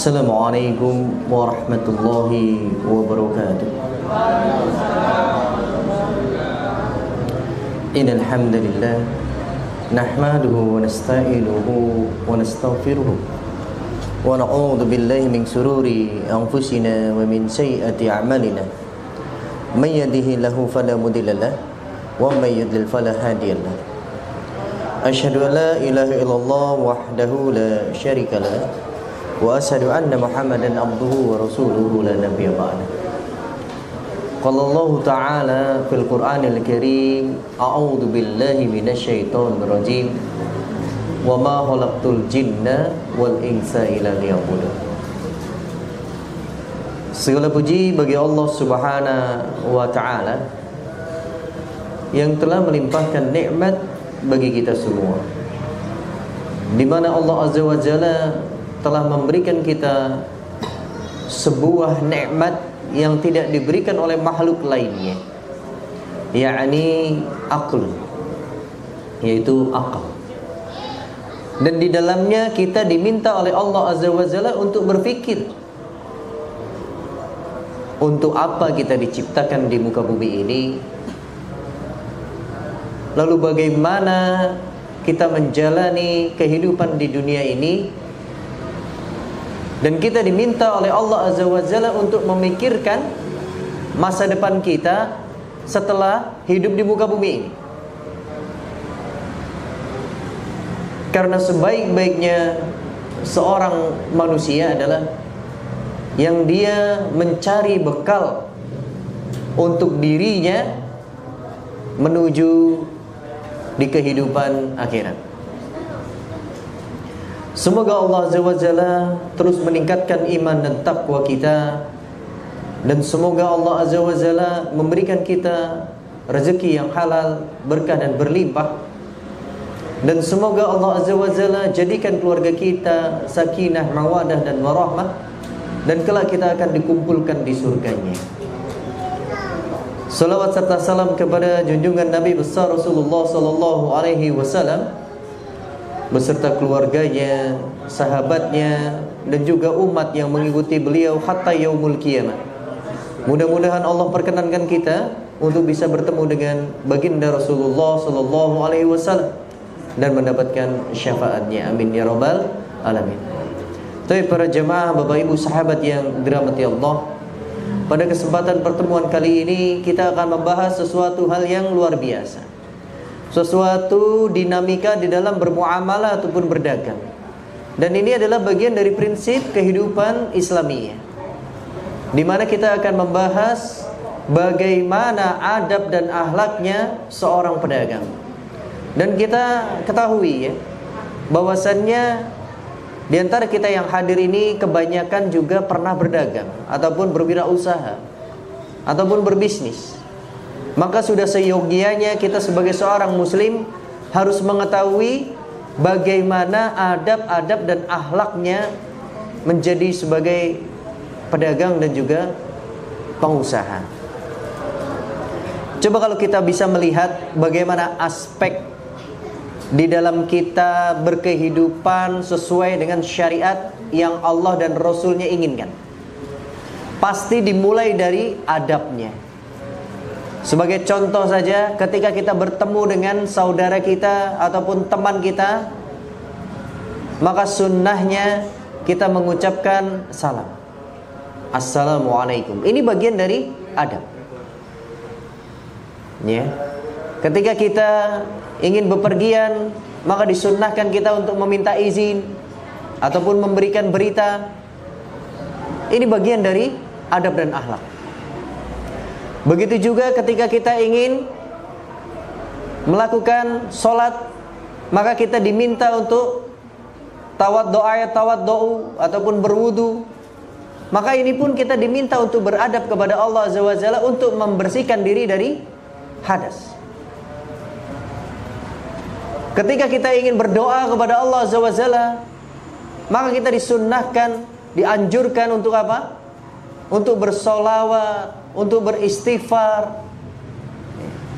Assalamualaikum warahmatullahi wabarakatuh. Innal hamdalillah nahmaduhu wa nasta'inuhu wa nastaghfiruh wa na'udzu billahi min shururi anfusina wa min sayyiati a'malina. May yahdihillahu fala mudilla lahu wa may yudlil fala hadiya lahu. Asyhadu an la ilaha illallah wahdahu la syarika lahu wa asyhadu anna Muhammadan abduhu wa rasuluhu la nabiyya ba'da. Qala Allah ta'ala fil Qur'anil Karim, a'udzu billahi minasyaitonir rajim. Wa ma khalaqtul jinna wal insa illa liya'budun. Segala puji bagi Allah Subhanahu wa ta'ala yang telah melimpahkan nikmat bagi kita semua, di mana Allah Azza wa Jalla telah memberikan kita sebuah nikmat yang tidak diberikan oleh makhluk lainnya, yakni akal, yaitu akal. Dan di dalamnya kita diminta oleh Allah Azza wa Jalla untuk berpikir, untuk apa kita diciptakan di muka bumi ini, lalu bagaimana kita menjalani kehidupan di dunia ini. Dan kita diminta oleh Allah Azza wa Jalla untuk memikirkan masa depan kita setelah hidup di muka bumi ini. Karena sebaik-baiknya seorang manusia adalah yang dia mencari bekal untuk dirinya menuju di kehidupan akhirat. Semoga Allah Azza wa Jalla terus meningkatkan iman dan takwa kita, dan semoga Allah Azza wa Jalla memberikan kita rezeki yang halal, berkah dan berlimpah. Dan semoga Allah Azza wa Jalla jadikan keluarga kita sakinah, mawadah dan warahmah, dan kelak kita akan dikumpulkan di surganya. Salawat serta salam kepada junjungan Nabi besar Rasulullah sallallahu alaihi wasallam beserta keluarganya, sahabatnya, dan juga umat yang mengikuti beliau hatta yaumul qiyamah. Mudah-mudahan Allah perkenankan kita untuk bisa bertemu dengan baginda Rasulullah sallallahu alaihi wasallam dan mendapatkan syafaatnya. Amin ya rabbal alamin. Tapi para jemaah, Bapak Ibu sahabat yang dirahmati Allah, pada kesempatan pertemuan kali ini kita akan membahas sesuatu hal yang luar biasa, sesuatu dinamika di dalam bermuamalah ataupun berdagang. Dan ini adalah bagian dari prinsip kehidupan Islamiyah, di mana kita akan membahas bagaimana adab dan akhlaknya seorang pedagang. Dan kita ketahui ya, bahwasannya di antara kita yang hadir ini kebanyakan juga pernah berdagang ataupun berwirausaha ataupun berbisnis. Maka sudah seyogianya kita sebagai seorang muslim harus mengetahui bagaimana adab-adab dan akhlaknya menjadi sebagai pedagang dan juga pengusaha. Coba kalau kita bisa melihat bagaimana aspek di dalam kita berkehidupan sesuai dengan syariat yang Allah dan Rasulnya inginkan, pasti dimulai dari adabnya. Sebagai contoh saja, ketika kita bertemu dengan saudara kita ataupun teman kita, maka sunnahnya kita mengucapkan salam, Assalamualaikum. Ini bagian dari adab ya. Ketika kita ingin bepergian, maka disunnahkan kita untuk meminta izin ataupun memberikan berita. Ini bagian dari adab dan akhlak. Begitu juga ketika kita ingin melakukan sholat, maka kita diminta untuk tawaddu ataupun berwudu. Maka ini pun kita diminta untuk beradab kepada Allah Azza wa Jalla untuk membersihkan diri dari hadas. Ketika kita ingin berdoa kepada Allah Azza wa Jalla, maka kita disunnahkan, dianjurkan untuk apa? Untuk bersolawat, untuk beristighfar,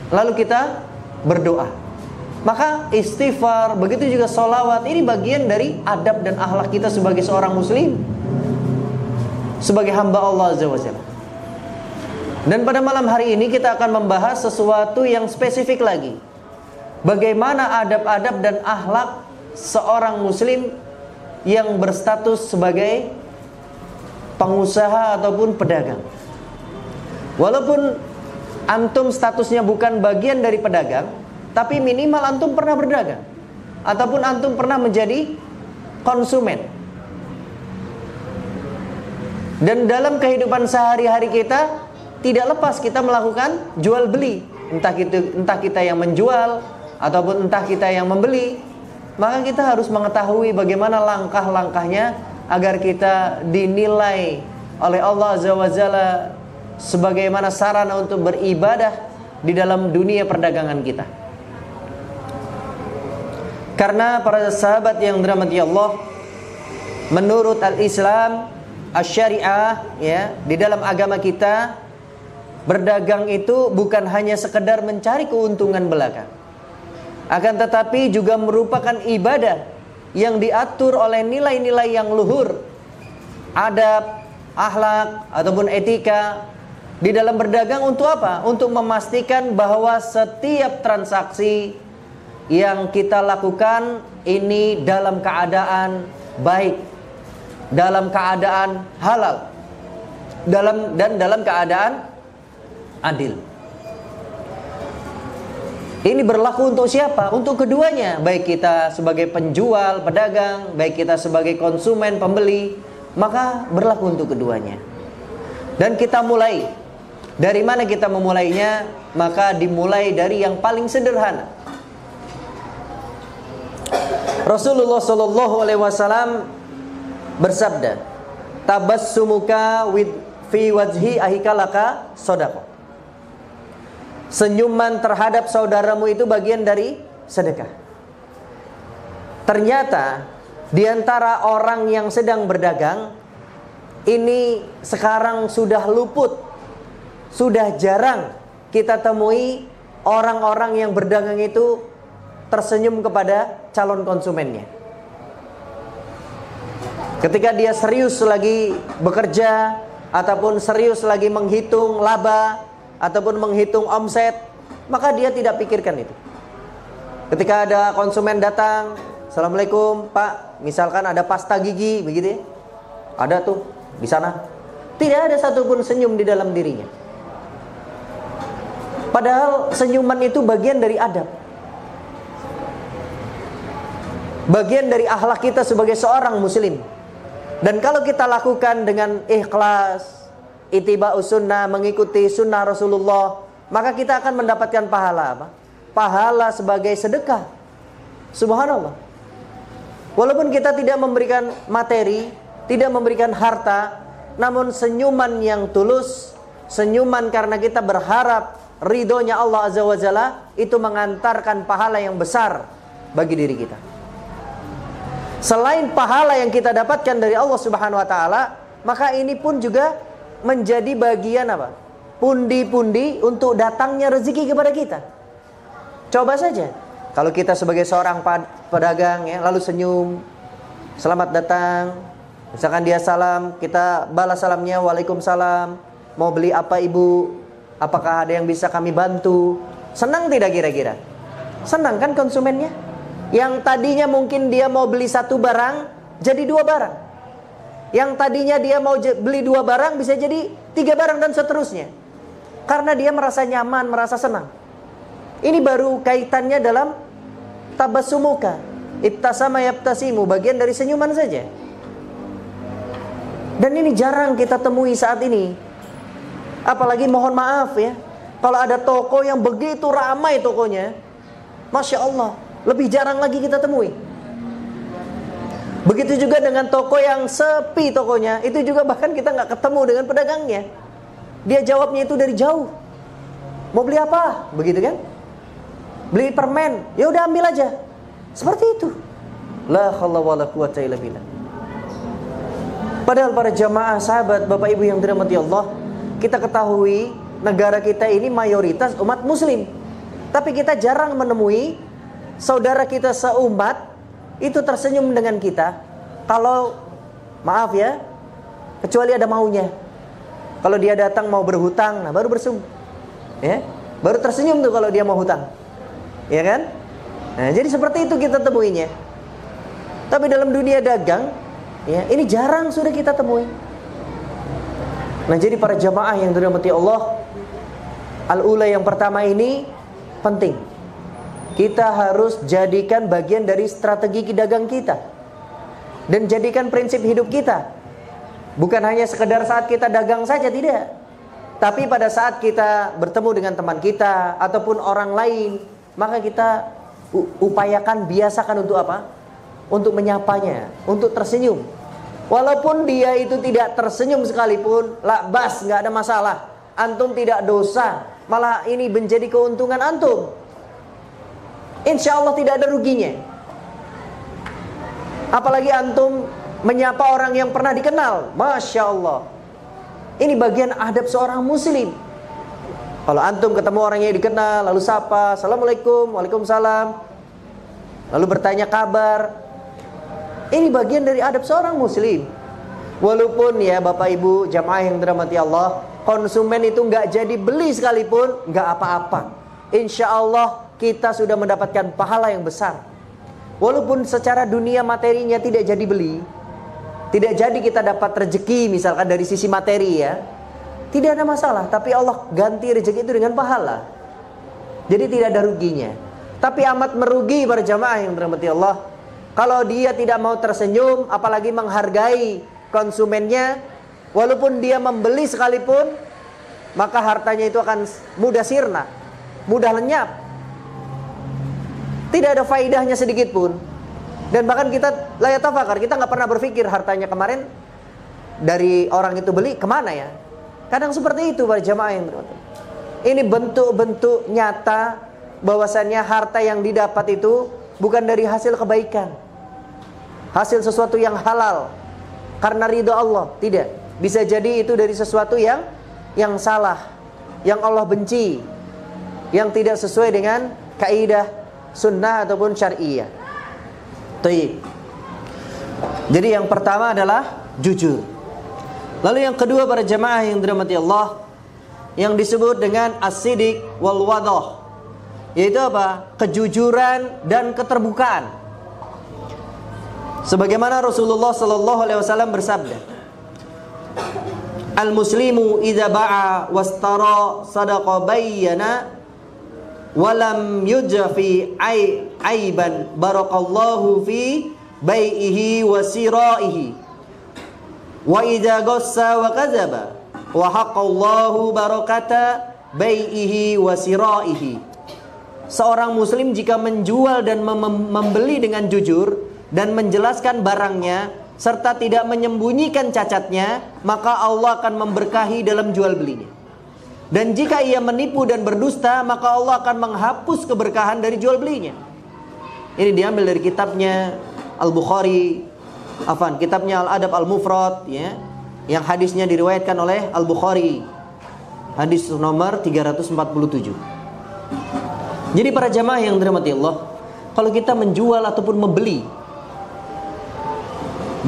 lalu kita berdoa. Maka istighfar, begitu juga solawat, ini bagian dari adab dan akhlak kita sebagai seorang muslim. sebagai hamba Allah Azza wa Jalla. Dan pada malam hari ini kita akan membahas sesuatu yang spesifik lagi. Bagaimana adab-adab dan akhlak seorang muslim yang berstatus sebagai pengusaha ataupun pedagang. Walaupun antum statusnya bukan bagian dari pedagang, tapi minimal antum pernah berdagang, ataupun antum pernah menjadi konsumen. Dan dalam kehidupan sehari-hari kita tidak lepas kita melakukan jual beli, entah kita yang menjual ataupun entah kita yang membeli. Maka kita harus mengetahui bagaimana langkah-langkahnya agar kita dinilai oleh Allah Azza wa Jalla sebagaimana sarana untuk beribadah di dalam dunia perdagangan kita. Karena para sahabat yang dirahmati Allah, menurut al-Islam, asy-syariah, ya, di dalam agama kita, berdagang itu bukan hanya sekedar mencari keuntungan belaka, akan tetapi juga merupakan ibadah yang diatur oleh nilai-nilai yang luhur, adab, akhlak ataupun etika di dalam berdagang. Untuk apa? Untuk memastikan bahwa setiap transaksi yang kita lakukan ini dalam keadaan baik, dalam keadaan halal, dalam keadaan adil. Ini berlaku untuk siapa? Untuk keduanya, baik kita sebagai penjual, pedagang, baik kita sebagai konsumen, pembeli, maka berlaku untuk keduanya. Dan kita mulai dari mana kita memulainya? Maka dimulai dari yang paling sederhana. Rasulullah sallallahu alaihi wasallam bersabda, "Tabassumuka fi wajhi ahikalaka shadaqah." Senyuman terhadap saudaramu itu bagian dari sedekah. Ternyata di antara orang yang sedang berdagang ini sekarang sudah luput, sudah jarang kita temui orang-orang yang berdagang itu tersenyum kepada calon konsumennya. Ketika dia serius lagi bekerja ataupun serius lagi menghitung laba ataupun menghitung omset, maka dia tidak pikirkan itu. Ketika ada konsumen datang, "Assalamualaikum Pak, misalkan ada pasta gigi," begitu ya, ada tuh di sana, tidak ada satupun senyum di dalam dirinya. Padahal senyuman itu bagian dari adab, bagian dari akhlak kita sebagai seorang muslim. Dan kalau kita lakukan dengan ikhlas, ittiba'us sunnah, mengikuti sunnah Rasulullah, maka kita akan mendapatkan pahala apa? Pahala sebagai sedekah. Subhanallah. Walaupun kita tidak memberikan materi, tidak memberikan harta, namun senyuman yang tulus, senyuman karena kita berharap ridhonya Allah Azza wa Jalla, itu mengantarkan pahala yang besar bagi diri kita. Selain pahala yang kita dapatkan dari Allah Subhanahu wa taala, maka ini pun juga menjadi bagian apa? Pundi-pundi untuk datangnya rezeki kepada kita. Coba saja, kalau kita sebagai seorang pedagang ya, lalu senyum, "Selamat datang." Misalkan dia salam, kita balas salamnya, "Waalaikumsalam. Mau beli apa Ibu? Apakah ada yang bisa kami bantu?" Senang tidak kira-kira? Senang kan konsumennya? Yang tadinya mungkin dia mau beli satu barang, jadi dua barang. Yang tadinya dia mau beli 2 barang, bisa jadi 3 barang dan seterusnya. Karena dia merasa nyaman, merasa senang. Ini baru kaitannya dalam tabassumuka, ibtasama yabtasimu, bagian dari senyuman saja. Dan ini jarang kita temui saat ini. Apalagi mohon maaf ya, kalau ada toko yang begitu ramai tokonya, Masya Allah, lebih jarang lagi kita temui. Begitu juga dengan toko yang sepi tokonya, itu juga bahkan kita nggak ketemu dengan pedagangnya. Dia jawabnya itu dari jauh. Mau beli apa? Begitu kan? Beli permen, ya udah ambil aja. Seperti itu. La haula wala quwata illa billah. Padahal para jamaah sahabat, Bapak Ibu yang dirahmati Allah, kita ketahui negara kita ini mayoritas umat muslim. Tapi kita jarang menemui saudara kita seumat itu tersenyum dengan kita. Kalau maaf ya, kecuali ada maunya. Kalau dia datang mau berhutang, nah baru bersungguh, ya, baru tersenyum tuh kalau dia mau hutang, ya kan? Nah, jadi seperti itu kita temuinya. Tapi dalam dunia dagang, ya, ini jarang sudah kita temui. Nah, jadi para jamaah yang dirahmati Allah, al-ula yang pertama ini penting. Kita harus jadikan bagian dari strategi dagang kita dan jadikan prinsip hidup kita. Bukan hanya sekedar saat kita dagang saja, tidak. Tapi pada saat kita bertemu dengan teman kita ataupun orang lain, maka kita upayakan, biasakan untuk apa? Untuk menyapanya, untuk tersenyum. Walaupun dia itu tidak tersenyum sekalipun, la bas, nggak ada masalah. Antum tidak dosa, malah ini menjadi keuntungan antum. Insya Allah tidak ada ruginya. Apalagi antum menyapa orang yang pernah dikenal, Masya Allah. Ini bagian adab seorang muslim. Kalau antum ketemu orang yang dikenal, lalu sapa, Assalamualaikum, Waalaikumsalam, lalu bertanya kabar, ini bagian dari adab seorang muslim. Walaupun ya Bapak Ibu jamaah yang dirahmati Allah, konsumen itu nggak jadi beli sekalipun, nggak apa-apa. Insya Allah kita sudah mendapatkan pahala yang besar. Walaupun secara dunia materinya tidak jadi beli, tidak jadi kita dapat rezeki misalkan dari sisi materi ya, tidak ada masalah. Tapi Allah ganti rezeki itu dengan pahala. Jadi tidak ada ruginya. Tapi amat merugi para jamaah yang dirahmati Allah kalau dia tidak mau tersenyum, apalagi menghargai konsumennya. Walaupun dia membeli sekalipun, maka hartanya itu akan mudah sirna, mudah lenyap. Tidak ada faidahnya sedikit pun. Dan bahkan kita layak tafakar, kita nggak pernah berpikir hartanya kemarin dari orang itu beli kemana ya. Kadang seperti itu para jamaah yang berkata. Ini bentuk-bentuk nyata bahwasannya harta yang didapat itu bukan dari hasil kebaikan, hasil sesuatu yang halal karena ridho Allah. Tidak, bisa jadi itu dari sesuatu yang salah, yang Allah benci, yang tidak sesuai dengan kaidah sunnah ataupun syariah. Jadi yang pertama adalah jujur. Lalu yang kedua para jamaah yang dirahmati Allah, yang disebut dengan as-sidiq wal wadah, yaitu apa? Kejujuran dan keterbukaan. Sebagaimana Rasulullah sallallahu alaihi wasallam bersabda, al-muslimu idza ba'a wastara sadaqa bayyana walam yujfi aiban barakallahu fi bai'ihi wa siraihi wa idza gassa wa kadzaba wa haqqallahu barakata bai'ihi wa siraihi. Seorang muslim jika menjual dan membeli dengan jujur dan menjelaskan barangnya serta tidak menyembunyikan cacatnya, maka Allah akan memberkahi dalam jual belinya. Dan jika ia menipu dan berdusta, maka Allah akan menghapus keberkahan dari jual belinya. Ini diambil dari kitabnya Al-Bukhari, kitabnya Al-Adab Al-Mufrad, ya, yang hadisnya diriwayatkan oleh Al-Bukhari, hadis nomor 347. Jadi para jamaah yang dirahmati Allah, kalau kita menjual ataupun membeli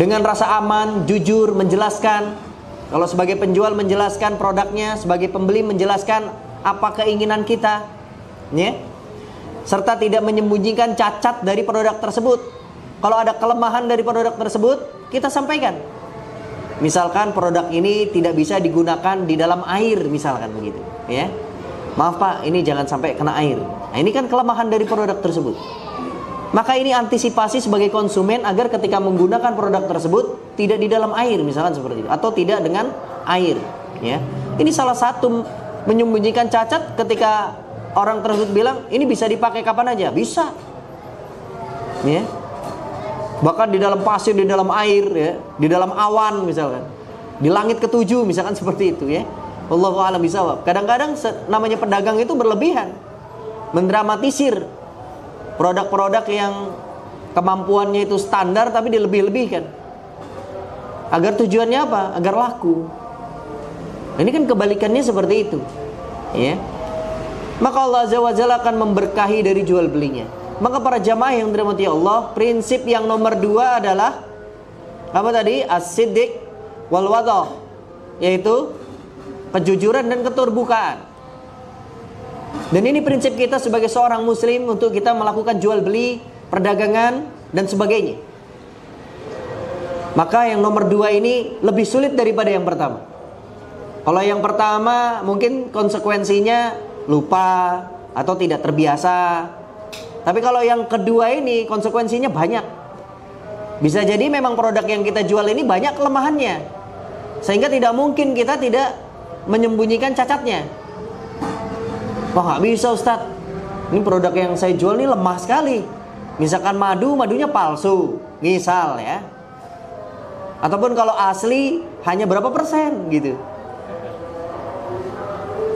dengan rasa aman, jujur, menjelaskan. Kalau sebagai penjual menjelaskan produknya, sebagai pembeli menjelaskan apa keinginan kita, ya, serta tidak menyembunyikan cacat dari produk tersebut. Kalau ada kelemahan dari produk tersebut, kita sampaikan. Misalkan produk ini tidak bisa digunakan di dalam air, misalkan begitu, ya. Maaf Pak, ini jangan sampai kena air. Nah, ini kan kelemahan dari produk tersebut. Maka ini antisipasi sebagai konsumen agar ketika menggunakan produk tersebut tidak di dalam air, misalkan seperti itu, atau tidak dengan air, ya. Ini salah satu menyembunyikan cacat ketika orang tersebut bilang ini bisa dipakai kapan aja, bisa, ya. Bahkan di dalam pasir, di dalam air, ya, di dalam awan misalkan, di langit ketujuh misalkan seperti itu, ya. Wallahu a'lam bishawab. Kadang-kadang namanya pedagang itu berlebihan, mendramatisir produk-produk yang kemampuannya itu standar tapi dilebih-lebihkan. Agar tujuannya apa? Agar laku. Ini kan kebalikannya seperti itu, ya. Maka Allah Azza wa Jalla akan memberkahi dari jual belinya. Maka para jamaah yang dirahmati Allah, prinsip yang nomor 2 adalah apa tadi? As-siddiq wal wadah, yaitu kejujuran dan keterbukaan. Dan ini prinsip kita sebagai seorang muslim untuk kita melakukan jual beli, perdagangan dan sebagainya. Maka yang nomor 2 ini lebih sulit daripada yang pertama. Kalau yang pertama mungkin konsekuensinya lupa atau tidak terbiasa. Tapi kalau yang kedua ini konsekuensinya banyak. Bisa jadi memang produk yang kita jual ini banyak kelemahannya, sehingga tidak mungkin kita tidak menyembunyikan cacatnya. Wah, nggak bisa Ustadz, ini produk yang saya jual ini lemah sekali. Misalkan madunya palsu, misal ya. Ataupun kalau asli hanya berapa persen gitu.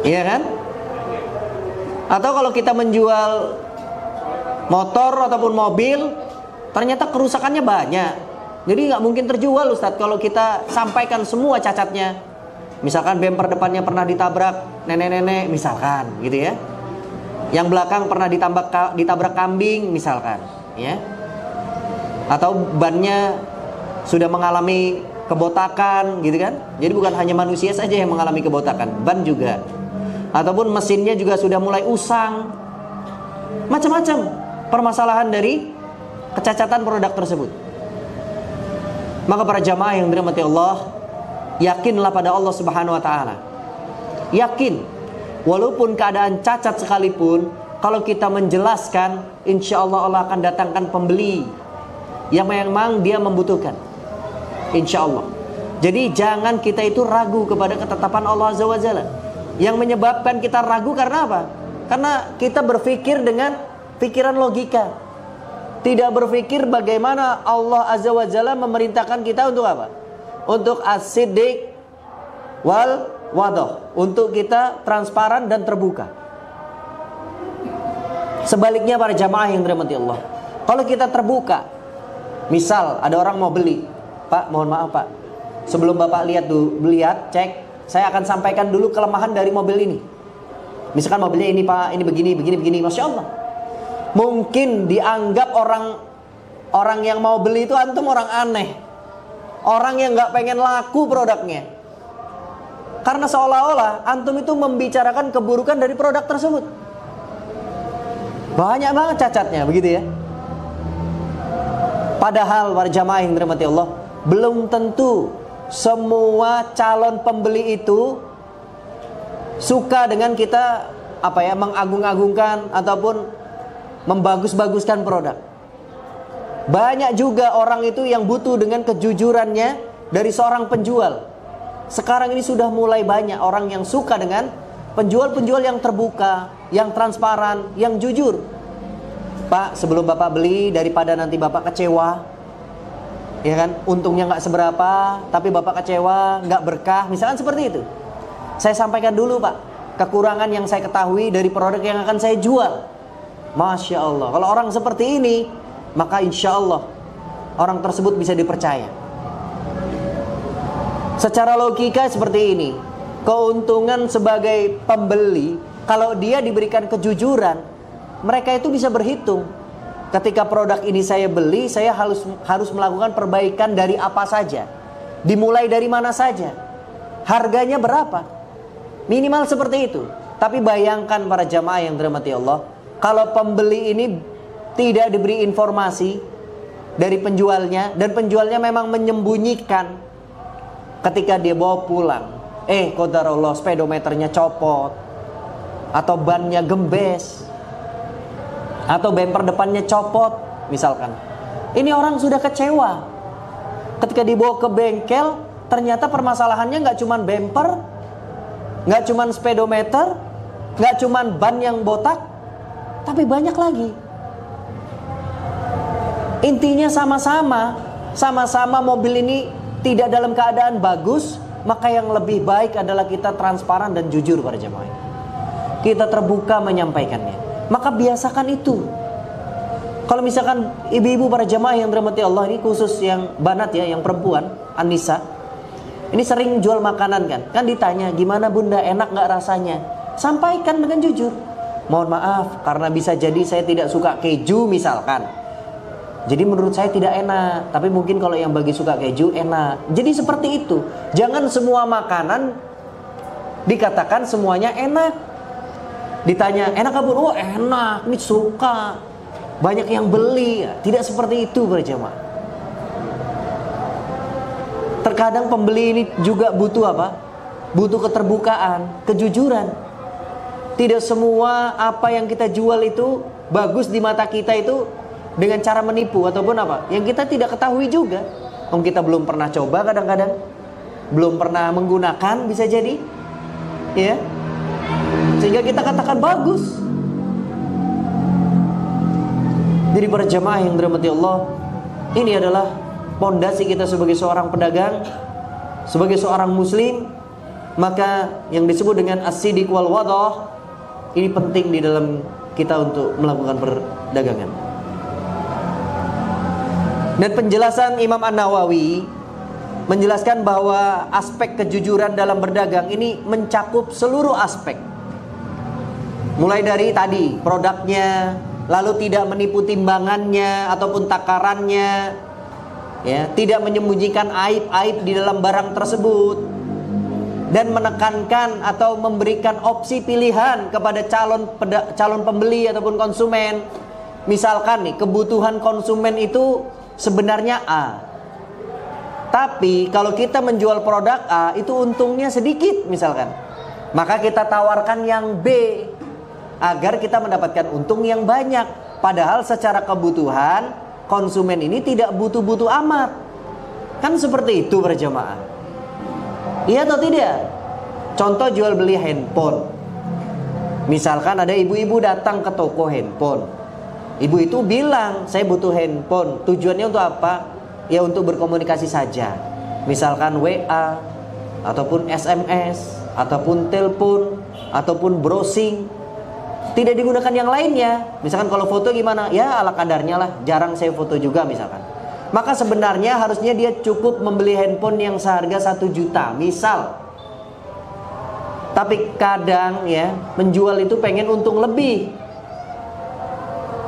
Iya kan? Atau kalau kita menjual motor ataupun mobil, ternyata kerusakannya banyak. Jadi nggak mungkin terjual Ustadz kalau kita sampaikan semua cacatnya. Misalkan bemper depannya pernah ditabrak nenek-nenek misalkan gitu ya. Yang belakang pernah ditabrak kambing misalkan ya. Atau bannya sudah mengalami kebotakan gitu kan. Jadi bukan hanya manusia saja yang mengalami kebotakan, ban juga. Ataupun mesinnya juga sudah mulai usang. Macam-macam permasalahan dari kecacatan produk tersebut. Maka para jamaah yang dirahmati Allah, yakinlah pada Allah Subhanahu wa taala. Yakin, walaupun keadaan cacat sekalipun, kalau kita menjelaskan, insya Allah Allah akan datangkan pembeli yang memang dia membutuhkan. Insya Allah. Jadi jangan kita itu ragu kepada ketetapan Allah Azza wa Jalla. Yang menyebabkan kita ragu karena apa? Karena kita berpikir dengan pikiran logika, tidak berpikir bagaimana Allah Azza wa Jalla memerintahkan kita untuk apa? Untuk as-siddiq wal wadah, untuk kita transparan dan terbuka. Sebaliknya para jamaah yang dirahmati Allah, kalau kita terbuka, misal ada orang mau beli, Pak, mohon maaf Pak, sebelum Bapak lihat, cek, saya akan sampaikan dulu kelemahan dari mobil ini. Misalkan mobilnya ini Pak, ini begini, Masya Allah. Mungkin dianggap orang yang mau beli itu antum orang aneh, orang yang gak pengen laku produknya. Karena seolah-olah antum itu membicarakan keburukan dari produk tersebut. Banyak banget cacatnya, begitu ya. Padahal para jamaah yang dirahmati Allah, belum tentu semua calon pembeli itu suka dengan kita mengagung-agungkan ataupun membagus-baguskan produk. Banyak juga orang itu yang butuh dengan kejujurannya dari seorang penjual. Sekarang ini sudah mulai banyak orang yang suka dengan penjual-penjual yang terbuka, yang transparan, yang jujur. Pak, sebelum Bapak beli, daripada nanti Bapak kecewa, ya kan, untungnya nggak seberapa, tapi Bapak kecewa, nggak berkah, misalkan seperti itu. Saya sampaikan dulu Pak, kekurangan yang saya ketahui dari produk yang akan saya jual. Masya Allah, kalau orang seperti ini, maka insya Allah orang tersebut bisa dipercaya. Secara logika seperti ini, keuntungan sebagai pembeli, kalau dia diberikan kejujuran, mereka itu bisa berhitung. Ketika produk ini saya beli, saya harus melakukan perbaikan dari apa saja, dimulai dari mana saja, harganya berapa, minimal seperti itu. Tapi bayangkan para jamaah yang dirahmati Allah, kalau pembeli ini tidak diberi informasi dari penjualnya, dan penjualnya memang menyembunyikan, ketika dia bawa pulang, qadarullah speedometernya copot, atau bannya gembes, atau bemper depannya copot misalkan. Ini orang sudah kecewa. Ketika dibawa ke bengkel, ternyata permasalahannya nggak cuma bemper, nggak cuma speedometer, nggak cuma ban yang botak, tapi banyak lagi. Intinya sama-sama mobil ini tidak dalam keadaan bagus. Maka yang lebih baik adalah kita transparan dan jujur pada jemaah. Kita terbuka menyampaikannya. Maka biasakan itu. Kalau misalkan ibu-ibu para jemaah yang dirahmati Allah, ini khusus yang banat ya, yang perempuan, An-Nisa, ini sering jual makanan kan. Kan ditanya, gimana bunda, enak gak rasanya? Sampaikan dengan jujur. Mohon maaf, karena bisa jadi saya tidak suka keju misalkan. Jadi menurut saya tidak enak, tapi mungkin kalau yang bagi suka keju enak. Jadi seperti itu. Jangan semua makanan dikatakan semuanya enak. Ditanya, enak gak Bu? Oh enak, ini suka. Banyak yang beli. Tidak seperti itu berjamaah. Terkadang pembeli ini juga butuh apa? Butuh keterbukaan, kejujuran. Tidak semua apa yang kita jual itu bagus di mata kita itu dengan cara menipu ataupun apa yang kita tidak ketahui juga. Kita belum pernah coba, kadang-kadang belum pernah menggunakan, bisa jadi ya, sehingga kita katakan bagus. Jadi para jemaah yang dirahmati Allah, ini adalah pondasi kita sebagai seorang pedagang, sebagai seorang muslim. Maka yang disebut dengan as-sidiq wal wadah ini penting di dalam kita untuk melakukan perdagangan. Dan penjelasan Imam An-Nawawi menjelaskan bahwa aspek kejujuran dalam berdagang ini mencakup seluruh aspek. Mulai dari tadi produknya, lalu tidak menipu timbangannya ataupun takarannya, ya, tidak menyembunyikan aib-aib di dalam barang tersebut, dan menekankan atau memberikan opsi pilihan kepada calon pembeli ataupun konsumen. Misalkan nih, kebutuhan konsumen itu sebenarnya A, tapi kalau kita menjual produk A itu untungnya sedikit misalkan, maka kita tawarkan yang B agar kita mendapatkan untung yang banyak. Padahal secara kebutuhan konsumen ini tidak butuh-butuh amat. Kan seperti itu berjamaah. Iya atau tidak? Contoh jual beli handphone. Misalkan ada ibu-ibu datang ke toko handphone. Ibu itu bilang, saya butuh handphone. Tujuannya untuk apa? Ya untuk berkomunikasi saja. Misalkan WA, ataupun SMS, ataupun telepon, ataupun browsing. Tidak digunakan yang lainnya. Misalkan kalau foto gimana? Ya ala kadarnya lah. Jarang saya foto juga misalkan. Maka sebenarnya harusnya dia cukup membeli handphone yang seharga 1 juta misal. Tapi kadang ya menjual itu pengen untung lebih.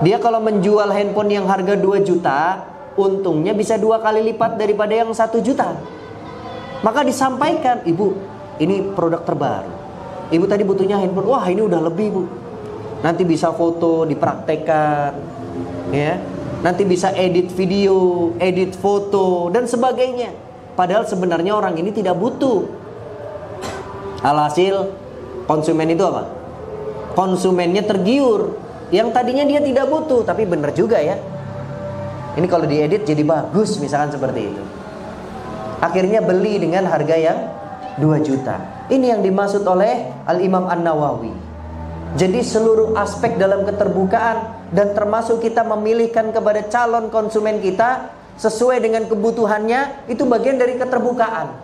Dia kalau menjual handphone yang harga 2 juta, untungnya bisa 2 kali lipat daripada yang 1 juta. Maka disampaikan, ibu, ini produk terbaru. Ibu tadi butuhnya handphone, wah ini udah lebih bu. Nanti bisa foto, dipraktekkan, ya. Nanti bisa edit video, edit foto, dan sebagainya. Padahal sebenarnya orang ini tidak butuh. Alhasil, konsumen itu apa? Konsumennya tergiur. Yang tadinya dia tidak butuh, tapi benar juga ya. Ini kalau diedit jadi bagus, misalkan seperti itu. Akhirnya beli dengan harga yang 2 juta. Ini yang dimaksud oleh Al-Imam An-Nawawi. Jadi seluruh aspek dalam keterbukaan dan termasuk kita memilihkan kepada calon konsumen kita sesuai dengan kebutuhannya, itu bagian dari keterbukaan,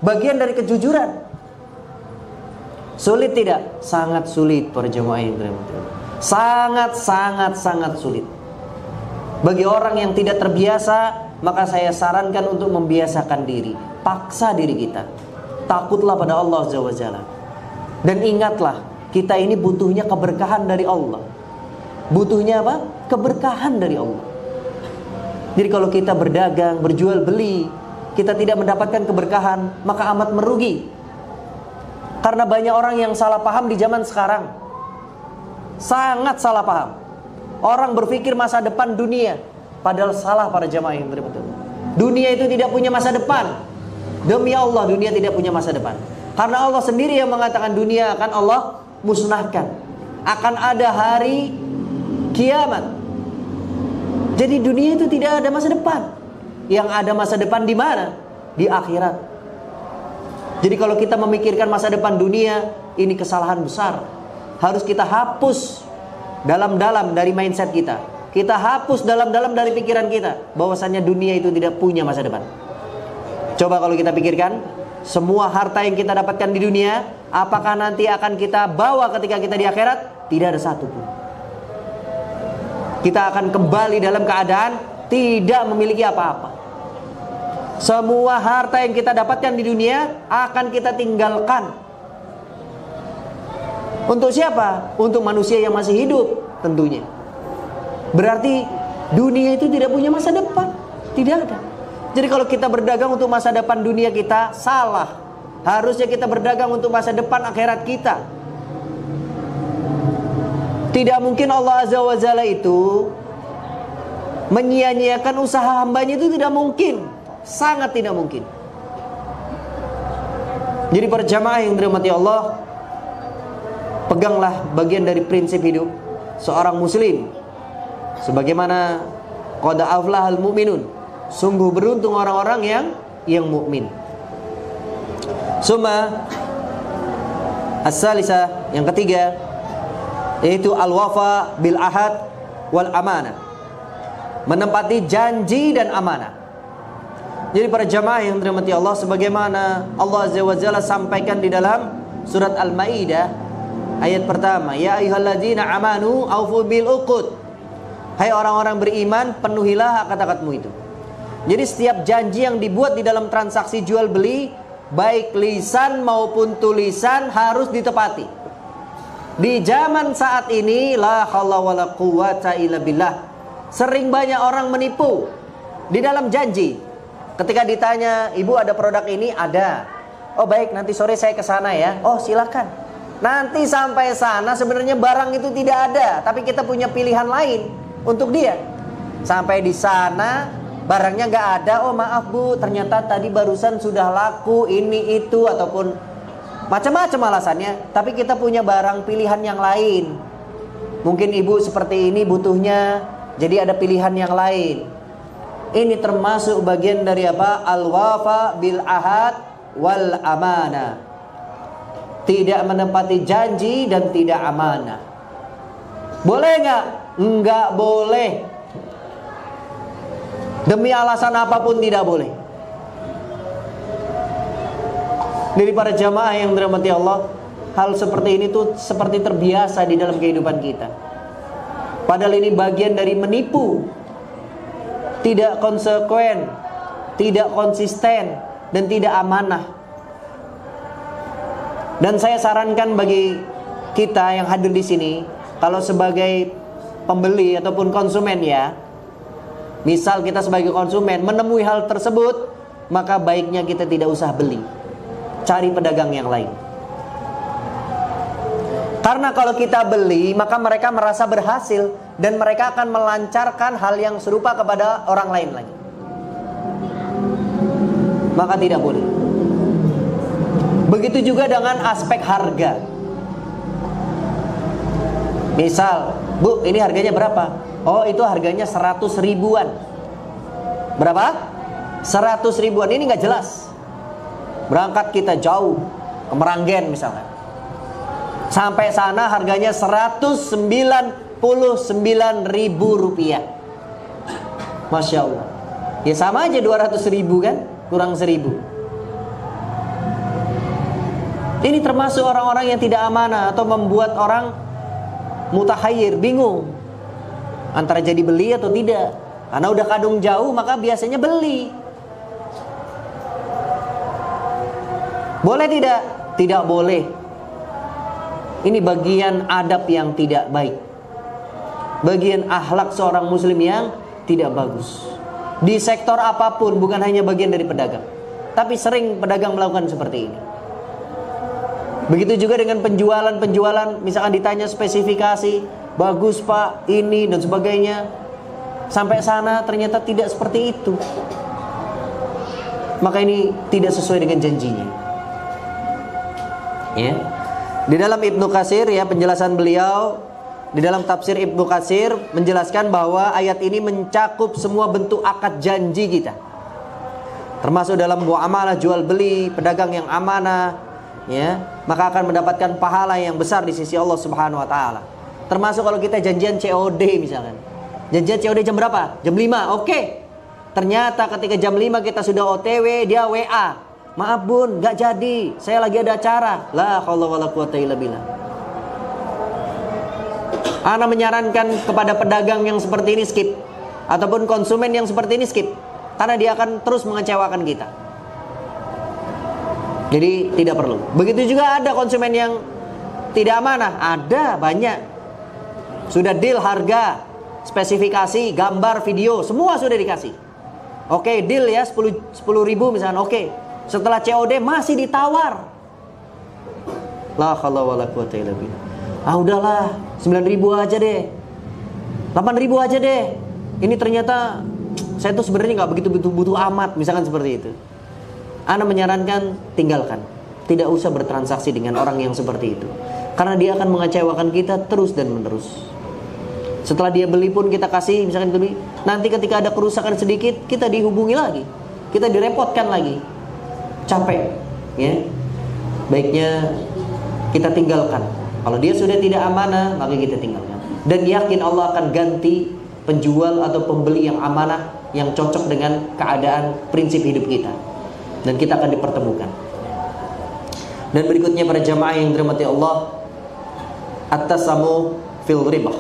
bagian dari kejujuran. Sulit tidak? Sangat sulit para jemaah yang dirahmati Allah. Sangat sulit. Bagi orang yang tidak terbiasa, maka saya sarankan untuk membiasakan diri. Paksa diri kita. Takutlah pada Allah Azza wa Jalla. Dan ingatlah, kita ini butuhnya keberkahan dari Allah. Butuhnya apa? Keberkahan dari Allah. Jadi kalau kita berdagang, berjual beli, kita tidak mendapatkan keberkahan, maka amat merugi. Karena banyak orang yang salah paham di zaman sekarang. Sangat salah paham. Orang berpikir masa depan dunia, padahal salah para jamaah yang dirahmati Allah. Dunia itu tidak punya masa depan. Demi Allah, dunia tidak punya masa depan. Karena Allah sendiri yang mengatakan dunia akan Allah musnahkan. Akan ada hari kiamat. Jadi dunia itu tidak ada masa depan. Yang ada masa depan di mana? Di akhirat. Jadi kalau kita memikirkan masa depan dunia, ini kesalahan besar. Harus kita hapus dalam-dalam dari mindset kita. Kita hapus dalam-dalam dari pikiran kita bahwasannya dunia itu tidak punya masa depan. Coba kalau kita pikirkan, semua harta yang kita dapatkan di dunia, apakah nanti akan kita bawa ketika kita di akhirat? Tidak ada satu pun. Kita akan kembali dalam keadaan tidak memiliki apa-apa. Semua harta yang kita dapatkan di dunia akan kita tinggalkan. Untuk siapa? Untuk manusia yang masih hidup tentunya. Berarti Dunia itu tidak punya masa depan, tidak ada. Jadi kalau kita berdagang untuk masa depan dunia kita, salah. Harusnya kita berdagang untuk masa depan akhirat kita. Tidak mungkin Allah Azza wa Jalla itu menyia-nyiakan usaha hambanya, itu tidak mungkin. Sangat tidak mungkin. Jadi para jamaah yang dirahmati Allah, peganglah bagian dari prinsip hidup seorang muslim. Sebagaimana qad aflahal mu'minun, sungguh beruntung orang-orang yang mukmin. Summa as-salisa, yang ketiga, yaitu al-wafa bil ahad wal amanah. Menempati janji dan amanah. Jadi para jamaah yang dirahmati Allah, sebagaimana Allah Azza wa Jalla sampaikan di dalam surat Al-Maidah ayat pertama, ya ayyuhalladzina amanu aufu bil uqud. Hai orang-orang beriman, penuhilah akad-akadmu itu. Jadi setiap janji yang dibuat di dalam transaksi jual beli, baik lisan maupun tulisan, harus ditepati. Di zaman saat ini, la haula wala quwata illa billah, sering banyak orang menipu di dalam janji. Ketika ditanya, ibu ada produk ini? Ada. Oh baik, nanti sore saya ke sana ya. Oh silakan. Nanti sampai sana sebenarnya barang itu tidak ada, tapi kita punya pilihan lain untuk dia. Sampai di sana barangnya nggak ada. Oh maaf bu, ternyata tadi barusan sudah laku ini itu, ataupun macam-macam alasannya. Tapi kita punya barang pilihan yang lain. Mungkin ibu seperti ini butuhnya, jadi ada pilihan yang lain. Ini termasuk bagian dari apa? Al-wafa bil ahad wal amanah. Tidak menepati janji dan tidak amanah. Boleh nggak? Nggak boleh. Demi alasan apapun tidak boleh. Dari para jamaah yang dirahmati Allah, hal seperti ini tuh seperti terbiasa di dalam kehidupan kita. Padahal ini bagian dari menipu. Tidak konsekuen, tidak konsisten, dan tidak amanah. Dan saya sarankan bagi kita yang hadir di sini, kalau sebagai pembeli ataupun konsumen ya, misal kita sebagai konsumen menemui hal tersebut, maka baiknya kita tidak usah beli, cari pedagang yang lain. Karena kalau kita beli, maka mereka merasa berhasil dan mereka akan melancarkan hal yang serupa kepada orang lain lagi. Maka tidak boleh. Begitu juga dengan aspek harga. Misal, bu, ini harganya berapa? Oh, itu harganya 100 ribuan. Berapa? 100 ribuan. Ini nggak jelas. Berangkat kita jauh ke Meranggen misalnya. Sampai sana harganya 199.000 rupiah. Masya Allah. Ya sama aja 200.000 kan, kurang 1.000. Ini termasuk orang-orang yang tidak amanah atau membuat orang mutahayyir, bingung antara jadi beli atau tidak. Karena udah kadung jauh, maka biasanya beli. Boleh tidak? Tidak boleh. Ini bagian adab yang tidak baik, bagian akhlak seorang muslim yang tidak bagus. Di sektor apapun, bukan hanya bagian dari pedagang, tapi sering pedagang melakukan seperti ini. Begitu juga dengan penjualan, misalkan ditanya spesifikasi, bagus pak, ini dan sebagainya. Sampai sana ternyata tidak seperti itu. Maka ini tidak sesuai dengan janjinya. Ya. Di dalam Ibnu Katsir ya, penjelasan beliau di dalam tafsir Ibnu Katsir menjelaskan bahwa ayat ini mencakup semua bentuk akad janji kita, termasuk dalam muamalah jual beli, pedagang yang amanah ya, maka akan mendapatkan pahala yang besar di sisi Allah Subhanahu wa taala. Termasuk kalau kita janjian COD misalkan. Janjian COD jam berapa? Jam 5. Oke. Ternyata ketika jam 5 kita sudah OTW, dia WA. Maaf bun, gak jadi, saya lagi ada acara. La haula wala quwata illa billah. Ana menyarankan kepada pedagang yang seperti ini skip, ataupun konsumen yang seperti ini skip, karena dia akan terus mengecewakan kita. Jadi tidak perlu. Begitu juga ada konsumen yang tidak amanah, ada banyak. Sudah deal harga, spesifikasi, gambar, video, semua sudah dikasih. Oke, deal ya 10 ribu misalnya. Oke, setelah COD masih ditawar. La haula wala quwata illa billah. Ah udahlah, 9 ribu aja deh, 8 ribu aja deh. Ini ternyata saya tuh sebenarnya nggak begitu butuh amat, misalkan seperti itu. Ana menyarankan tinggalkan. Tidak usah bertransaksi dengan orang yang seperti itu, karena dia akan mengecewakan kita terus dan menerus. Setelah dia beli pun kita kasih, misalkan beli, nanti ketika ada kerusakan sedikit kita dihubungi lagi, kita direpotkan lagi, capek ya. Baiknya kita tinggalkan. Kalau dia sudah tidak amanah, maka kita tinggalkan. Dan yakin Allah akan ganti penjual atau pembeli yang amanah, yang cocok dengan keadaan prinsip hidup kita, dan kita akan dipertemukan. Dan berikutnya para jamaah yang dirahmati Allah, at-tasamu fil ribah,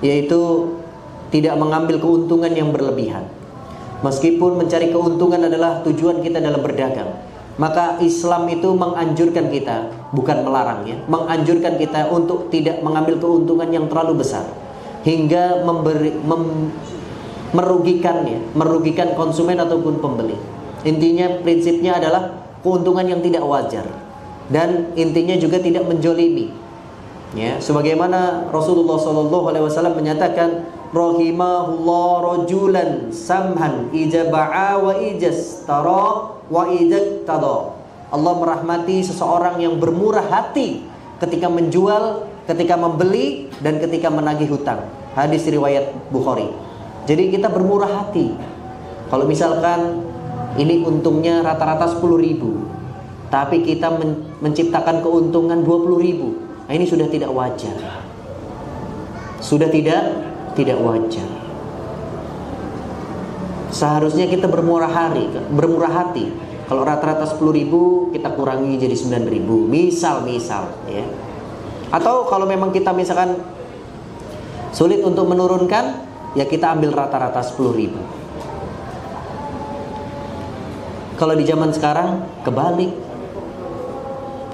yaitu tidak mengambil keuntungan yang berlebihan. Meskipun mencari keuntungan adalah tujuan kita dalam berdagang, maka Islam itu menganjurkan kita, bukan melarang ya, menganjurkan kita untuk tidak mengambil keuntungan yang terlalu besar hingga merugikan konsumen ataupun pembeli. Intinya, prinsipnya adalah keuntungan yang tidak wajar, dan intinya juga tidak menjolimi. Ya, sebagaimana Rasulullah SAW menyatakan, rahimahullah rajulan samhan ijaba'a wa ijastara wa ijaqtada. Allah merahmati seseorang yang bermurah hati ketika menjual, ketika membeli, dan ketika menagih hutang. Hadis riwayat Bukhari. Jadi kita bermurah hati. Kalau misalkan ini untungnya rata-rata 10 ribu, tapi kita menciptakan keuntungan 20 ribu, nah ini sudah tidak wajar. Sudah tidak wajar. Seharusnya kita bermurah hati. Kalau rata-rata 10 ribu, kita kurangi jadi 9 ribu, misal ya. Atau kalau memang kita misalkan sulit untuk menurunkan, ya kita ambil rata-rata 10 ribu. Kalau di zaman sekarang kebalik.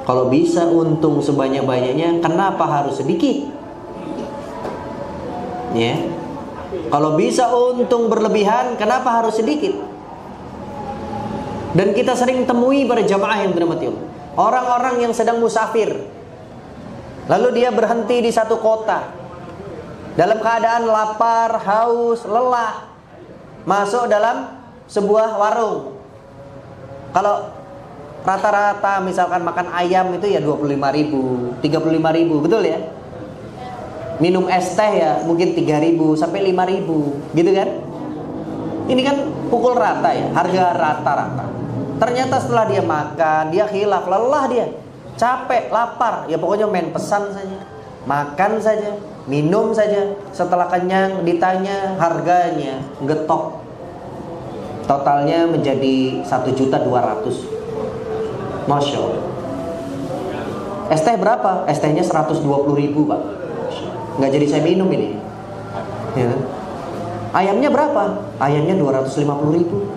Kalau bisa untung sebanyak-banyaknya, kenapa harus sedikit? Ya. Kalau bisa untung berlebihan, kenapa harus sedikit? Dan kita sering temui para jamaah yang dirahmati Allah, orang-orang yang sedang musafir, lalu dia berhenti di satu kota dalam keadaan lapar, haus, lelah, masuk dalam sebuah warung. Kalau rata-rata misalkan makan ayam itu ya 25 ribu, 35 ribu, betul ya? Minum es teh ya mungkin 3 ribu sampai 5 ribu, gitu kan? Ini kan pukul rata ya, harga rata-rata. Ternyata setelah dia makan, dia khilaf, lelah dia, capek, lapar, ya pokoknya main pesan saja, makan saja, minum saja. Setelah kenyang ditanya harganya, getok. Totalnya menjadi 1.200.000. Masya Allah. Es teh berapa? Es tehnya 120 ribu Pak. Nggak jadi saya minum ini ya. Ayamnya berapa? Ayamnya 250 ribu.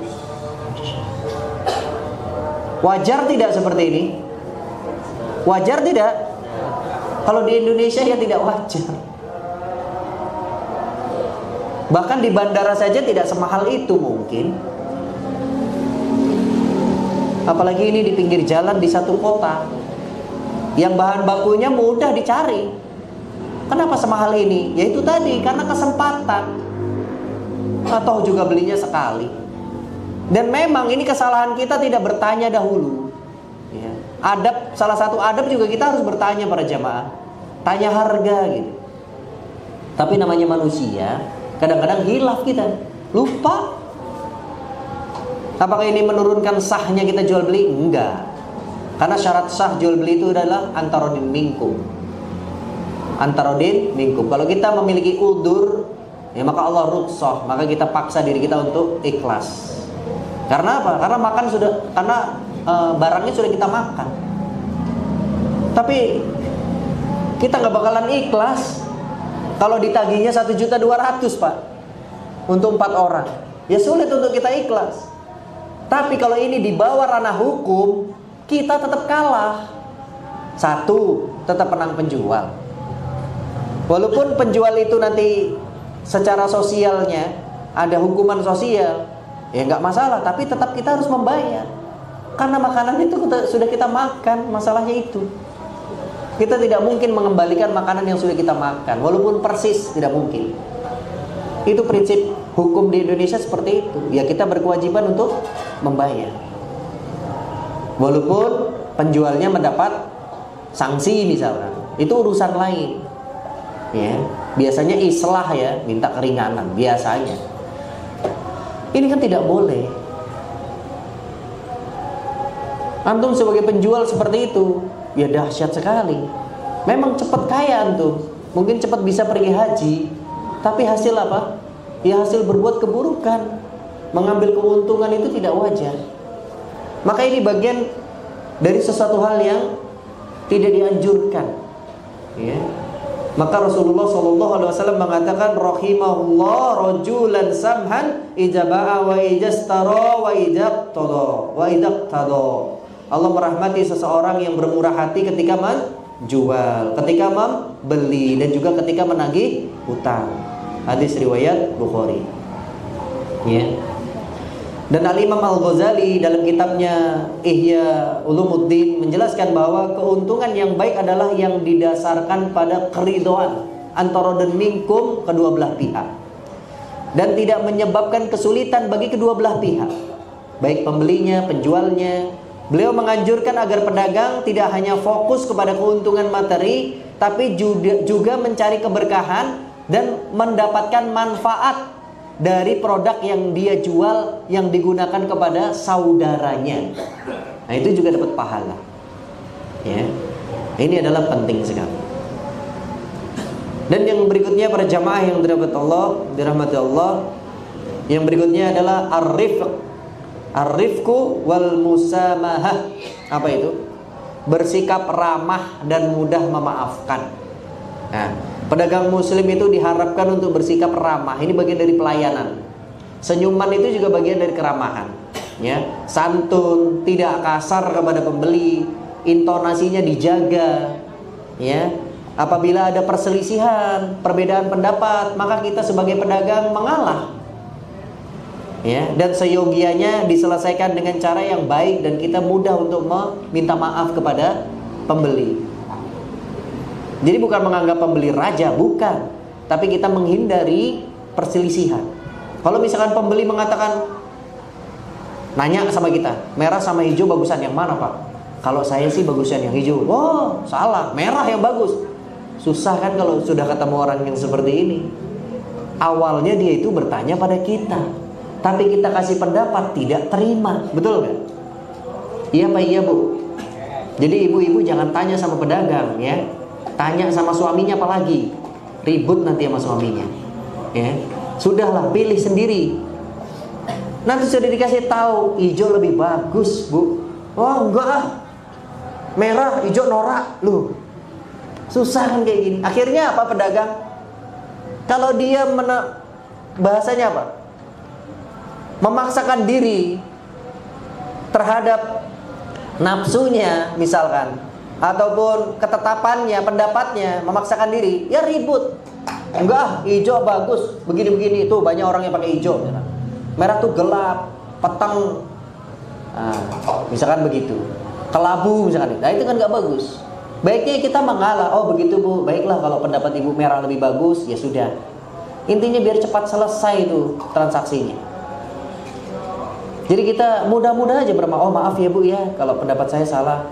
Wajar tidak seperti ini? Wajar tidak? Kalau di Indonesia ya tidak wajar. Bahkan di bandara saja tidak semahal itu mungkin. Apalagi ini di pinggir jalan di satu kota yang bahan bakunya mudah dicari. Kenapa semahal ini? Ya itu tadi, karena kesempatan. Atau juga belinya sekali. Dan memang ini kesalahan kita tidak bertanya dahulu ya. Adab, salah satu adab juga kita harus bertanya para jamaah, tanya harga gitu. Tapi namanya manusia, kadang-kadang hilaf kita, lupa. Apakah ini menurunkan sahnya kita jual beli? Enggak. Karena syarat sah jual beli itu adalah antarodin minkum. Antarodin minkum. Kalau kita memiliki udur, ya maka Allah rukhsah, maka kita paksa diri kita untuk ikhlas. Karena apa? Karena makan sudah, karena barangnya sudah kita makan. Tapi kita nggak bakalan ikhlas kalau ditagihnya 1.200.000 Pak untuk 4 orang. Ya sulit untuk kita ikhlas. Tapi kalau ini di bawah ranah hukum, kita tetap kalah. Satu, tetap menang penjual. Walaupun penjual itu nanti secara sosialnya ada hukuman sosial, ya nggak masalah. Tapi tetap kita harus membayar, karena makanan itu sudah kita makan. Masalahnya itu kita tidak mungkin mengembalikan makanan yang sudah kita makan, walaupun persis tidak mungkin. Itu prinsip hukum di Indonesia seperti itu. Ya kita berkewajiban untuk membayar, walaupun penjualnya mendapat sanksi misalkan. Itu urusan lain. Ya, biasanya islah ya, minta keringanan biasanya. Ini kan tidak boleh. Antum sebagai penjual seperti itu, ya dahsyat sekali. Memang cepat kaya antum, mungkin cepat bisa pergi haji. Tapi hasil apa? Ya hasil berbuat keburukan. Mengambil keuntungan itu tidak wajar. Maka ini bagian dari sesuatu hal yang tidak dianjurkan. Ya. Maka Rasulullah SAW mengatakan, rahimahullah rajulan samhan ijaba'a wa ijastara wa idaqtada. Allah merahmati seseorang yang bermurah hati ketika menjual, ketika membeli, dan juga ketika menagih hutang. Hadis riwayat Bukhari. Ya. Dan Al-Imam Al-Ghazali dalam kitabnya Ihya Ulumuddin menjelaskan bahwa keuntungan yang baik adalah yang didasarkan pada keridhaan antara dan minkum kedua belah pihak, dan tidak menyebabkan kesulitan bagi kedua belah pihak, baik pembelinya, penjualnya. Beliau menganjurkan agar pedagang tidak hanya fokus kepada keuntungan materi, tapi juga mencari keberkahan dan mendapatkan manfaat dari produk yang dia jual yang digunakan kepada saudaranya. Nah, itu juga dapat pahala. Ya. Ini adalah penting sekali. Dan yang berikutnya para jamaah yang dirahmati Allah, yang berikutnya adalah ar-rifqu wal musamahah. Apa itu? Bersikap ramah dan mudah memaafkan. Nah, pedagang muslim itu diharapkan untuk bersikap ramah. Ini bagian dari pelayanan. Senyuman itu juga bagian dari keramahan. Ya, santun, tidak kasar kepada pembeli, intonasinya dijaga. Ya, apabila ada perselisihan, perbedaan pendapat, maka kita sebagai pedagang mengalah. Ya, dan seyogianya diselesaikan dengan cara yang baik dan kita mudah untuk meminta maaf kepada pembeli. Jadi bukan menganggap pembeli raja, bukan. Tapi kita menghindari perselisihan. Kalau misalkan pembeli mengatakan, nanya sama kita, merah sama hijau bagusan yang mana Pak? Kalau saya sih bagusan yang hijau. Oh salah, merah yang bagus. Susah kan kalau sudah ketemu orang yang seperti ini. Awalnya dia itu bertanya pada kita, tapi kita kasih pendapat tidak terima. Betul gak? Iya Pak, iya Bu. Jadi ibu-ibu jangan tanya sama pedagang ya. Tanya sama suaminya apalagi, ribut nanti sama suaminya. Ya, sudahlah pilih sendiri. Nanti sudah dikasih tahu hijau lebih bagus Bu. Oh enggak ah, merah, hijau norak. Loh, susah kan kayak gini. Akhirnya apa pedagang? Kalau dia bahasanya apa? Memaksakan diri terhadap nafsunya misalkan, ataupun ketetapannya, pendapatnya, memaksakan diri, ya ribut. Enggak, hijau bagus, begini-begini. Itu banyak orang yang pakai hijau. Merah tuh gelap, petang. Nah, misalkan begitu. Kelabu misalkan. Nah, itu kan enggak bagus. Baiknya kita mengalah. Oh begitu Bu, baiklah kalau pendapat Ibu merah lebih bagus, ya sudah. Intinya biar cepat selesai itu transaksinya. Jadi kita mudah-mudah aja bermaaf. Oh maaf ya Bu ya, kalau pendapat saya salah.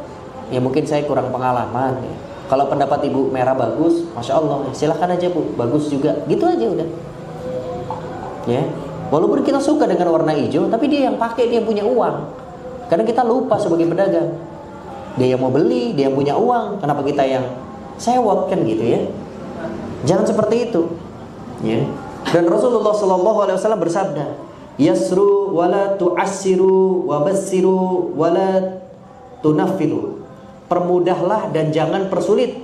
Ya mungkin saya kurang pengalaman ya. Kalau pendapat Ibu merah bagus, Masya Allah, silahkan aja Bu, bagus juga. Gitu aja udah. Ya, walaupun kita suka dengan warna hijau, tapi dia yang pakai, dia yang punya uang. Kadang kita lupa sebagai pedagang. Dia yang mau beli, dia yang punya uang. Kenapa kita yang sewot kan gitu ya? Jangan seperti itu. Ya. Dan Rasulullah SAW bersabda, yasru wala tu'assiru wabassiru wala tunaffiru. Permudahlah dan jangan persulit.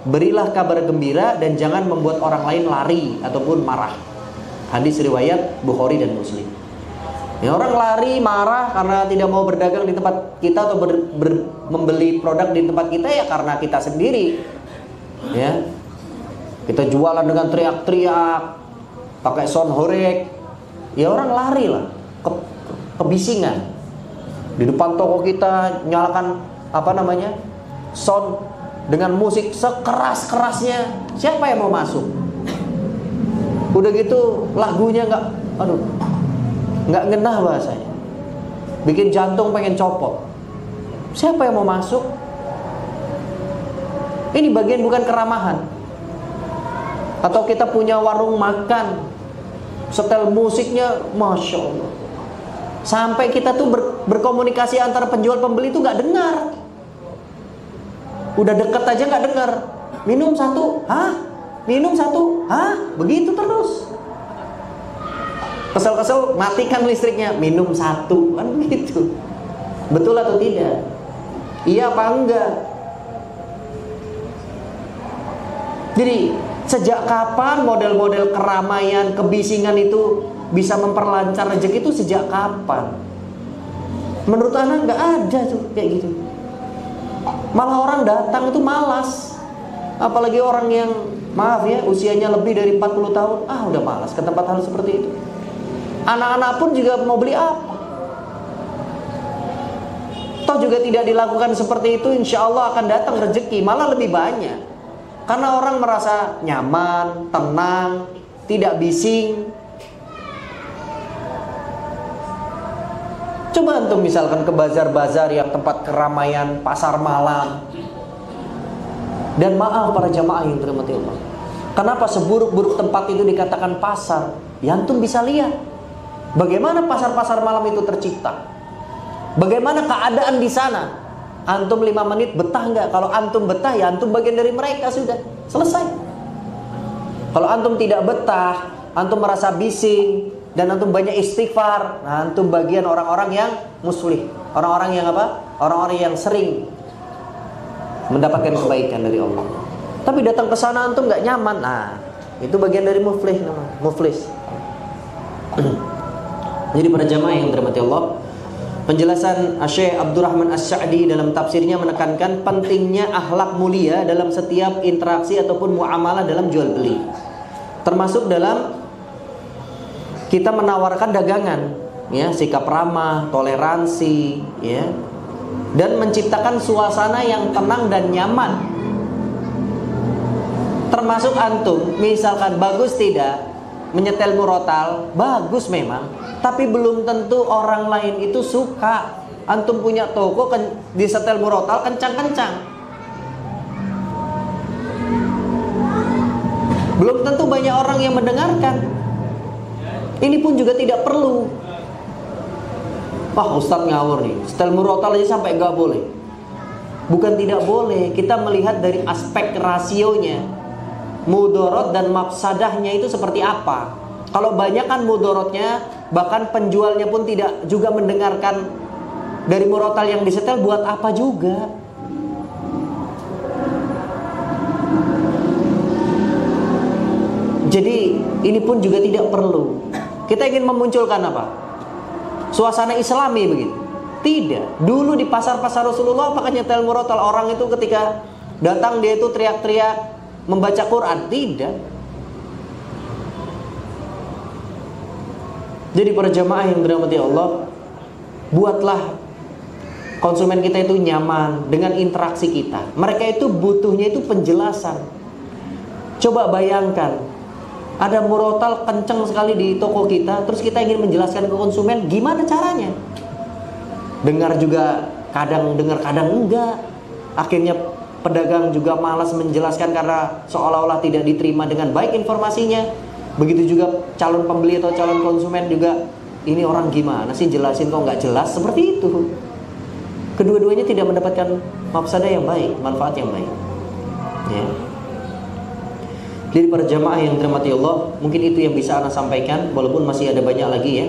Berilah kabar gembira dan jangan membuat orang lain lari ataupun marah. Hadis riwayat Bukhari dan Muslim. Ya, orang lari marah karena tidak mau berdagang di tempat kita atau membeli produk di tempat kita, ya karena kita sendiri. Ya. Kita jualan dengan teriak-teriak, pakai sound horeg, ya orang lari lah, kebisingan. Di depan toko kita nyalakan sound dengan musik sekeras-kerasnya, siapa yang mau masuk? Udah gitu lagunya nggak ngenah bahasanya, bikin jantung pengen copot. Siapa yang mau masuk? Ini bagian bukan keramahan. Atau kita punya warung makan, setel musiknya, masya Allah, sampai kita tuh berkomunikasi antara penjual pembeli tuh nggak dengar. Udah deket aja nggak dengar. Minum satu, hah? Minum satu, hah? Begitu terus. Kesel-kesel matikan listriknya, minum satu, kan begitu. Betul atau tidak? Iya apa enggak? Jadi sejak kapan model-model keramaian, kebisingan itu bisa memperlancar rezeki itu sejak kapan? Menurut anak nggak ada tuh kayak gitu. Malah orang datang itu malas. Apalagi orang yang, maaf ya, usianya lebih dari 40 tahun, udah malas ke tempat hal seperti itu. Anak-anak pun juga mau beli apa? Toh juga tidak dilakukan seperti itu, insya Allah akan datang rezeki, malah lebih banyak. Karena orang merasa nyaman, tenang, tidak bising. Coba antum misalkan ke bazar-bazar yang tempat keramaian, pasar malam. Dan maaf para jamaah yang dirahmati Allah, kenapa seburuk-buruk tempat itu dikatakan pasar? Ya antum bisa lihat bagaimana pasar-pasar malam itu tercipta. Bagaimana keadaan di sana. Antum 5 menit betah nggak? Kalau antum betah, ya antum bagian dari mereka, sudah selesai. Kalau antum tidak betah, antum merasa bising dan antum banyak istighfar, nah antum bagian orang-orang yang muslih, orang-orang yang apa? Orang-orang yang sering mendapatkan kebaikan dari Allah. Tapi datang ke sana antum nggak nyaman, nah itu bagian dari muflis namanya, muflis. Jadi para jamaah yang dirahmati Allah, penjelasan Syekh Abdurrahman As-Sa'di dalam tafsirnya menekankan pentingnya akhlak mulia dalam setiap interaksi ataupun muamalah dalam jual beli. Termasuk dalam kita menawarkan dagangan, ya, sikap ramah, toleransi, ya, dan menciptakan suasana yang tenang dan nyaman. Termasuk antum, misalkan bagus tidak menyetel murotal, bagus memang, tapi belum tentu orang lain itu suka. Antum punya toko disetel murotal kencang-kencang, belum tentu banyak orang yang mendengarkan. Ini pun juga tidak perlu. Wah, Ustadz ngawur nih, setel murotal aja sampai gak boleh. Bukan tidak boleh, kita melihat dari aspek rasionya, mudorot dan mafsadahnya itu seperti apa. Kalau banyak kan mudorotnya, bahkan penjualnya pun tidak juga mendengarkan dari murotal yang disetel, buat apa juga. Jadi ini pun juga tidak perlu. Kita ingin memunculkan apa? Suasana islami begitu. Tidak. Dulu di pasar-pasar Rasulullah apakah nyetel murotal? Orang itu ketika datang dia itu teriak-teriak membaca Quran? Tidak. Jadi para jamaah yang dirahmati Allah, buatlah konsumen kita itu nyaman dengan interaksi kita. Mereka itu butuhnya itu penjelasan. Coba bayangkan, ada murotal kenceng sekali di toko kita, terus kita ingin menjelaskan ke konsumen, gimana caranya? Dengar juga kadang dengar, kadang enggak. Akhirnya pedagang juga malas menjelaskan karena seolah-olah tidak diterima dengan baik informasinya. Begitu juga calon pembeli atau calon konsumen juga, ini orang gimana sih jelasin kok nggak jelas, seperti itu. Kedua-duanya tidak mendapatkan mafsadah yang baik, manfaat yang baik, ya. Jadi para jamaah yang dirahmati Allah, mungkin itu yang bisa Ana sampaikan, walaupun masih ada banyak lagi ya.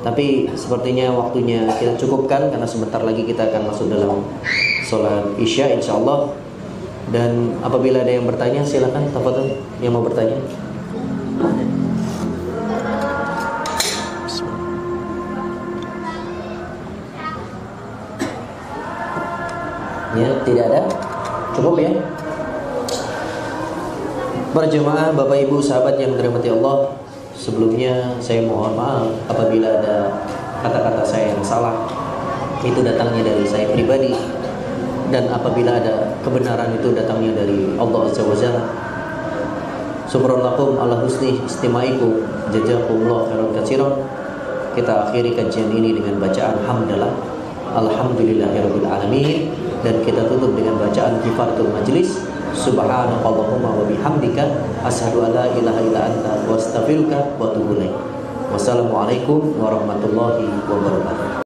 Tapi sepertinya waktunya kita cukupkan karena sebentar lagi kita akan masuk dalam sholat Isya insyaallah. Dan apabila ada yang bertanya silakan, tafadhol yang mau bertanya. Ya, tidak ada. Cukup ya. Para jemaah, Bapak Ibu, sahabat yang dirahmati Allah, Sebelumnya saya mohon maaf apabila ada kata-kata saya yang salah, itu datangnya dari saya pribadi, dan apabila ada kebenaran itu datangnya dari Allah Azza wa Jalla. Subhanallah ala husni istimaikum, jazakumullah khairan katsiran. Kita akhiri kajian ini dengan bacaan hamdalah, alhamdulillahirabbil alamin, dan kita tutup dengan bacaan kifaratul majlis, subhanakallahumma wa bihamdika asyhadu an la ilaha illa anta wa astaghfiruka wa atubu ilaik. Wassalamualaikum warahmatullahi wabarakatuh.